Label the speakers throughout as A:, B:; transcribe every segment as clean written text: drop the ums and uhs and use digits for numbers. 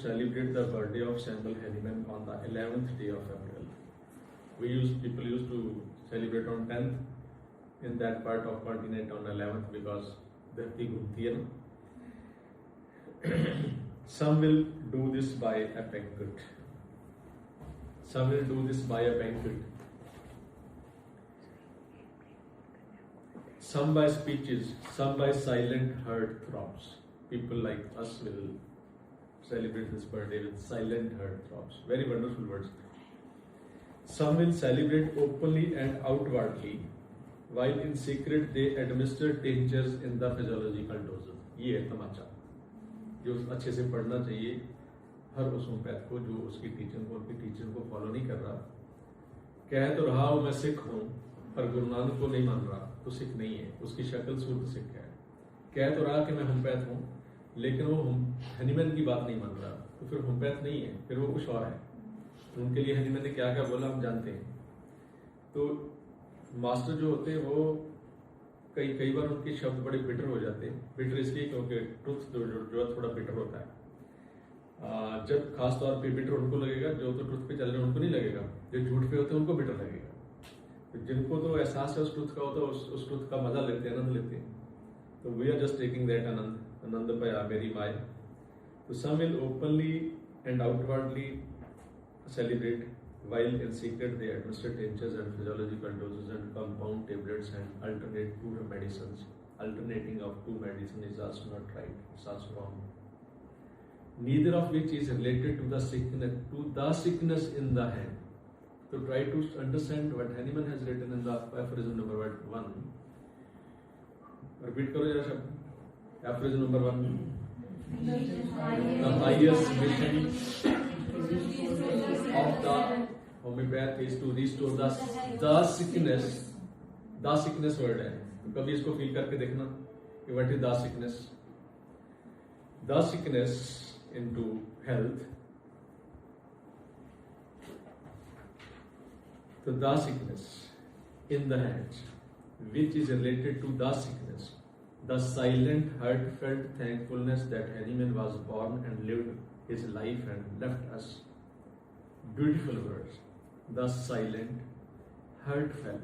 A: celebrate the birthday of Samuel Hahnemann on the 11th day of April. People used to celebrate on 10th in that part of continent on 11th because धरती घूमती है ना. Some will do this by a banquet. Some will do this by a banquet. Some by speeches, some by silent heart throbs. People like us will celebrate this birthday with silent heart throbs. Very wonderful words. Some will celebrate openly and outwardly, while in secret they administer tinctures in the physiological doses. ये है तमाचा जो अच्छे से पढ़ना चाहिए हर उस homeopath को जो उसकी टीचर को फॉलो नहीं कर रहा. कह तो रहा हूँ मैं सिख हूँ पर गुरु नानक को नहीं मान रहा तो सिख नहीं है. उसकी शक्ल शुद्ध सिख है. कह तो रहा कि मैं होम्योपैथ हूँ लेकिन वो हनीमैन की बात नहीं मान रहा तो फिर होम्योपैथ नहीं है, फिर वो कुछ और है. उनके लिए हनीमैन ने क्या क्या बोला हम जानते हैं. तो मास्टर जो होते हैं वो कई बार उनके शब्द बड़े बिटर हो जाते हैं. बिटर इसलिए क्योंकि ट्रुथ जो थोड़ा बिटर होता है. जब खास तौर पे बिटर उनको लगेगा जो तो ट्रुथ पे चल रहे हैं उनको नहीं लगेगा, जो झूठ पे होते हैं उनको बिटर लगेगा. तो जिनको तो एहसास है उस ट्रुथ का होता है उस ट्रुथ का मजा लेते हैं, आनंद लेते हैं. तो we are just taking that आनंद पाया मेरी माय. तो some will openly and outwardly celebrate, while in secret they administer tinctures and physiological doses and compound tablets and alternate two medicines. Alternating of two medicines is also not right, it's also wrong. Neither of which is related to the sickness in the hand. So try to understand what Hahnemann has written in the aphorism number 1. Repeat karo jara shabd. Aphorism number 1. The highest mission of the homeopath is to restore the sickness. The sickness word है, कभी इसको feel करके देखना कि what is the sickness. The sickness into health. So the sickness in the hands, which is related to the sickness. The silent, heartfelt thankfulness that Hahnemann was born and lived his life and left us. Beautiful words. The silent, heartfelt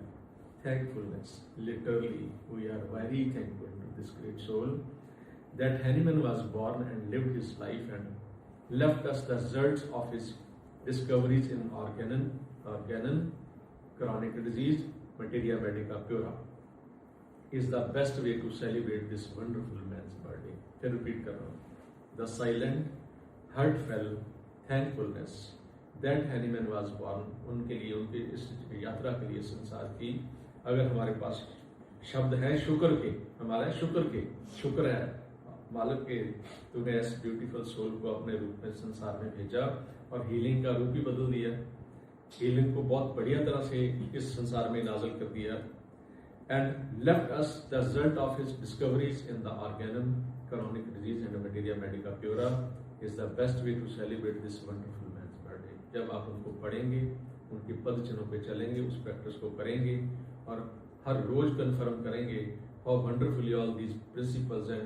A: thankfulness. Literally, we are very thankful to this great soul that Hahnemann was born and lived his life and left us the results of his discoveries in organon, chronic disease, materia medica pura. Is the best way to celebrate this wonderful man's birthday. Then repeat kar raha hu. The silent, heartfelt thankfulness that Hahnemann was born. उनके लिए उनकी इस यात्रा के लिए संसार की अगर हमारे पास शब्द हैं शुक्र के, हमारा शुक्र है मालिक के तूने इस ब्यूटीफुल सोल को अपने रूप में संसार में भेजा और हीलिंग का रूप ही बदल दिया. हीलिंग को बहुत बढ़िया तरह से इस संसार में नाज़िल कर दिया. And left us the result of his discoveries in the organon, chronic disease and materia medica pura is the best way to celebrate this wonderful man's birthday. जब आप उनको पढ़ेंगे, उनके पद चिन्हों पे चलेंगे, उस प्रैक्टिस को करेंगे और हर रोज कन्फर्म करेंगे how wonderfully all these principles and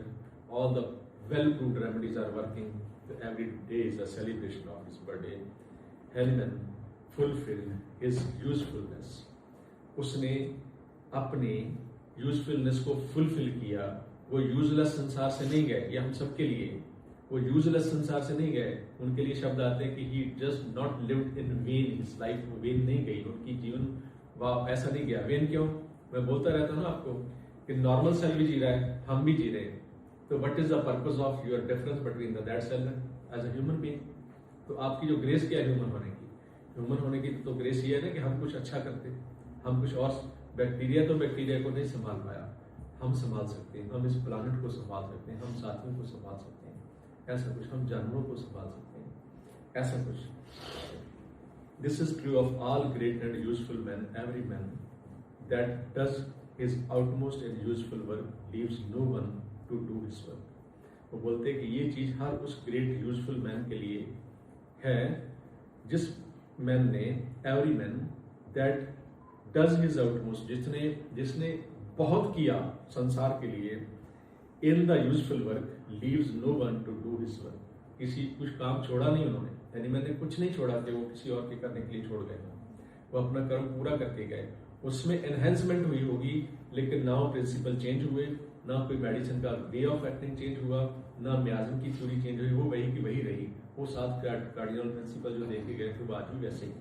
A: all the well-proved remedies are working. So every day is a celebration of his birthday. Hahnemann fulfilled his usefulness. उसने अपने यूजफुलनेस को फुलफिल किया. वो यूजलेस संसार से नहीं गए. ये हम सबके लिए वो यूजलेस संसार से नहीं गए. उनके लिए शब्द आते हैं कि he just not lived in vain. His life vain नहीं गई. उनकी जीवन वाह ऐसा नहीं गया. वेन क्यों? मैं बोलता रहता हूँ ना आपको कि नॉर्मल सेल भी जी रहा है, हम भी जी रहे हैं. तो what is the purpose of your difference between that cell as a human being. तो आपकी जो ग्रेस क्या है ह्यूमन होने की? ह्यूमन होने की तो ग्रेस ये है ना कि हम कुछ अच्छा करते, हम कुछ और. बैक्टीरिया तो बैक्टीरिया को नहीं संभाल पाया, हम संभाल सकते हैं. हम इस प्लानट को संभाल सकते हैं, हम साथियों को संभाल सकते हैं. ऐसा कुछ हम जानवरों को संभाल सकते हैं. ऐसा कुछ. This is true of all great and useful man. Every man that does his outmost and useful work leaves no one to do his work. वो बोलते हैं कि ये चीज हर उस ग्रेट यूजफुल मैन के लिए है जिस मैन ने, every man that does his outmost, जिसने बहुत किया संसार के लिए, in the useful work leaves no one to do his work. किसी कुछ काम छोड़ा नहीं उन्होंने, यानी मैंने कुछ नहीं छोड़ा कि वो किसी और के करने के लिए छोड़ गए, वो अपना कर्म पूरा करके गए। उसमें एनहेंसमेंट हुई होगी, लेकिन ना प्रिंसिपल चेंज हुए, ना कोई मेडिसिन का वे ऑफ एक्टिंग चेंज हुआ, ना म्याज़म की थ्योरी चेंज हुई, वो वही की वही रही। वो 7 कार्डिनल प्रिंसिपल जो देखे गए थे वो आज भी वैसे ही।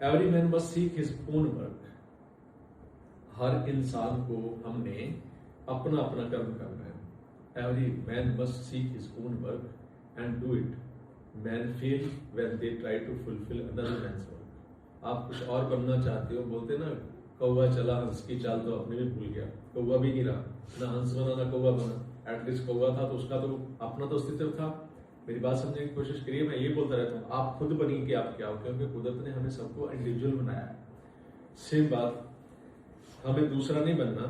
A: Every man must seek his own work. हर इंसान को हमने अपना अपना कर्म करना है। Every man must seek his own work and do it. Man fail when they try to fulfil another man's work. आप कुछ और बनना चाहते हो, बोलते ना कौवा चला हंस की चाल तो अपने भी भूल गया, कौवा भी नहीं रहा, ना हंस बना ना कौवा बना। एटलीस्ट कौवा था तो उसका तो अपना तो अस्तित्व था। मेरी बात समझने की कोशिश करिए, मैं ये बोलता रहता हूँ आप खुद बनिए कि आप क्या हो, क्योंकि कुदरत ने हमें सबको इंडिविजुअल बनाया है। सेम बात, हमें दूसरा नहीं बनना।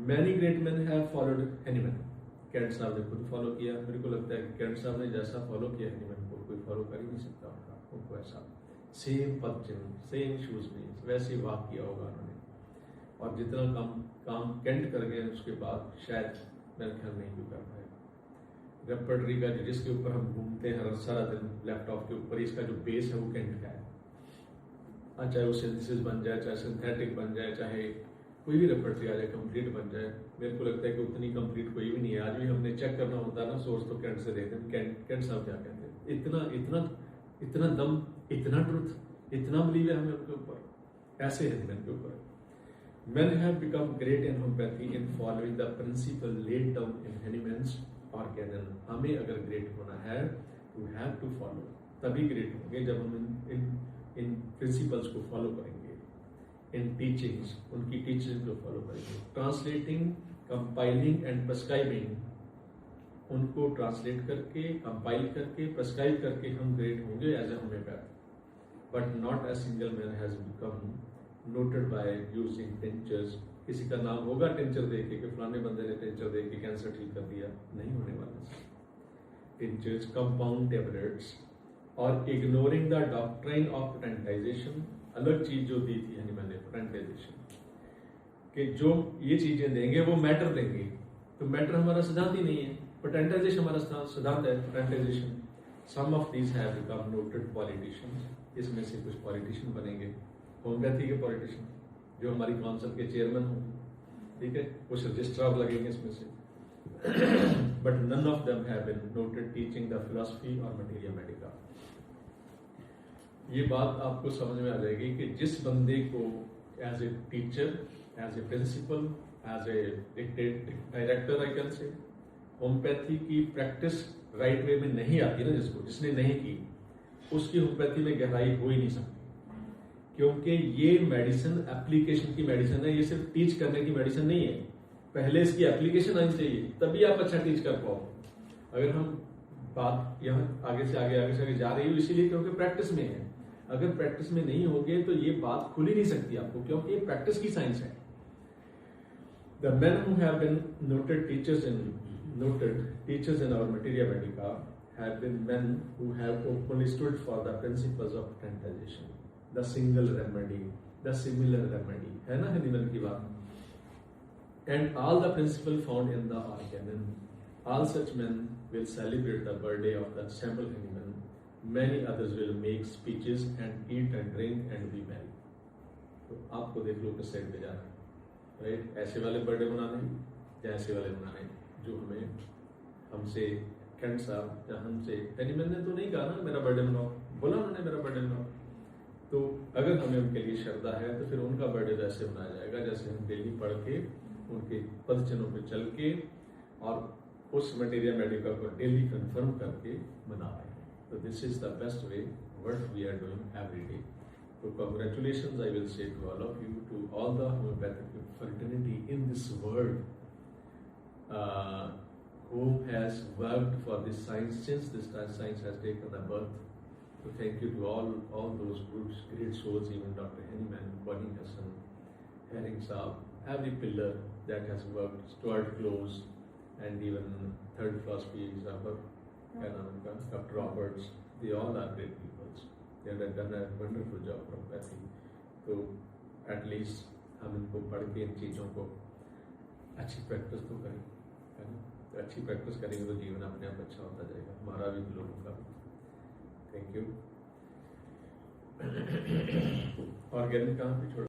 A: Many great man have followed Hahnemann. Kent साहब ने खुद फॉलो किया। मेरे को लगता है कि कैंट साहब ने जैसा फॉलो किया हैनीमैन को कोई फॉलो कर ही नहीं सकता उनको ऐसा। सेम पद चिन्ह, सेम शूज में वैसे वाक किया होगा उन्होंने। और जितना काम कैंट कर गए उसके बाद शायद मेरे ख्याल नहीं क्यों कर पाए। रेपर्टरी का जिसके ऊपर हम घूमते हैं हर सारा दिन लैपटॉप के ऊपर, इसका जो बेस है वो कैंट का है। चाहे वो सिंथेसिस बन जाए, चाहे सिंथेटिक बन जाए, चाहे कोई भी रेपर्टरी आ जाए, कंप्लीट बन जाए, मेरे को लगता है कि उतनी कंप्लीट कोई भी नहीं है। आज भी हमने चेक करना होता है ना सोर्स, तो कैंट से देखते हैं कैंट साहब क्या कहते हैं। इतना दम, इतना ट्रुथ, इतना बिलीव है हमें उनके ऊपर, ऐसे है मैन के ऊपर। Men have become great in homeopathy in following the principle laid down in Hahnemann's organon. हमें अगर ग्रेट होना है to have to follow, तभी ग्रेट होंगे जब हम इन प्रिंसिपल्स को फॉलो करेंगे, इन टीचिंग्स, उनकी टीचिंग को फॉलो करेंगे। ट्रांसलेटिंग, कंपाइलिंग एंड प्रेस्क्राइबिंग, उनको ट्रांसलेट करके, कंपाइल करके, प्रेस्क्राइब करके हम ग्रेट होंगे as a homeopath. But not a single man has become noted by using tinctures. किसी का नाम होगा टिंचर देके कि फलाने बंदे ने टिंचर देके कैंसर ठीक कर दिया, नहीं होने वाला। टिंचर्स, कंपाउंड टेबलेट्स और इग्नोरिंग द डॉक्ट्राइन ऑफ पेटेंटाइजेशन। अलग चीज जो दी थी हनीमैन ने, पेटेंटाइजेशन, कि जो ये चीजें देंगे वो मैटर देंगे, तो मैटर हमारा सिद्धांत ही नहीं है, पेटेंटाइजेशन हमारा सिद्धांत है, patentization. Some of these have become noted politicians. इसमें से कुछ पॉलिटिशियन बनेंगे, होम्योपैथी के पॉलिटिशियन, जो हमारी काउंसिल के चेयरमैन होंगे, ठीक है, कुछ रजिस्ट्रार लगेंगे इसमें से। But none of them have been noted teaching the philosophy और मटेरिया मेडिका। ये बात आपको समझ में आ जाएगी कि जिस बंदे को as a teacher, as a principal, as a director, I can say, homoeopathy की प्रैक्टिस राइट वे में नहीं आती ना, जिसने नहीं की, उसकी होम्योपैथी में गहराई हो ही नहीं सकती। क्योंकि ये मेडिसिन एप्लीकेशन की मेडिसिन है, ये सिर्फ टीच करने की मेडिसिन नहीं है। पहले इसकी एप्लीकेशन आनी चाहिए, तभी आप अच्छा टीच कर पाओ। अगर हम बात यहाँ आगे से आगे जा रही हो, इसीलिए क्योंकि प्रैक्टिस में है। अगर प्रैक्टिस में नहीं होगे तो ये बात खुल ही नहीं सकती आपको, क्योंकि ये प्रैक्टिस की साइंस है। The men who have been noted teachers in our materia medica have been men who have openly stood for the principles of patentation, the single remedy, the similar remedy, है ना Hahnemann की बात, and all the principle found in the organon. All such men will celebrate the birthday of the Samuel Hahnemann. Many others will make speeches and eat and drink and be merry. तो आपको देख लो किस side पे जाना है, right? ऐसे वाले birthday मनाने या ऐसे वाले मनाने जो हमें हमसे कैंट साहब या हमसे, हनीमैन ने तो नहीं कहा ना मेरा बर्थडे मनाओ, बोला उन्होंने मेरा बर्थडे मनाओ। तो अगर हमें उनके लिए श्रद्धा है तो फिर उनका बर्थडे तो ऐसे मनाया जाएगा जैसे हम डेली पढ़ के, उनके पद चिन्हों पे चल के और उस मटेरिया मेडिका को डेली कंफर्म करके मना रहे हैं। तो this is the best way what we are doing every day. तो congratulations I will say to all of you, to all the homeopathic fraternity in this world who has worked for this science since this science has taken a birth. So thank you to all those groups, great souls, even Dr. Hahnemann, Bonnie Hassan, Herring Saab, every pillar that has worked, Stuart Close, and even third philosophy is Dr. Roberts. They all are great people. They have done a wonderful job from Pathy. So at least हम इनको पढ़ के इन चीज़ों को अच्छी practice तो करें, है ना? अच्छी प्रैक्टिस करेंगे तो जीवन अपने आप अच्छा होता जाएगा, हमारा भी लोगों का। Thank you. ऑर्गेनिक कहाँ पे छोड़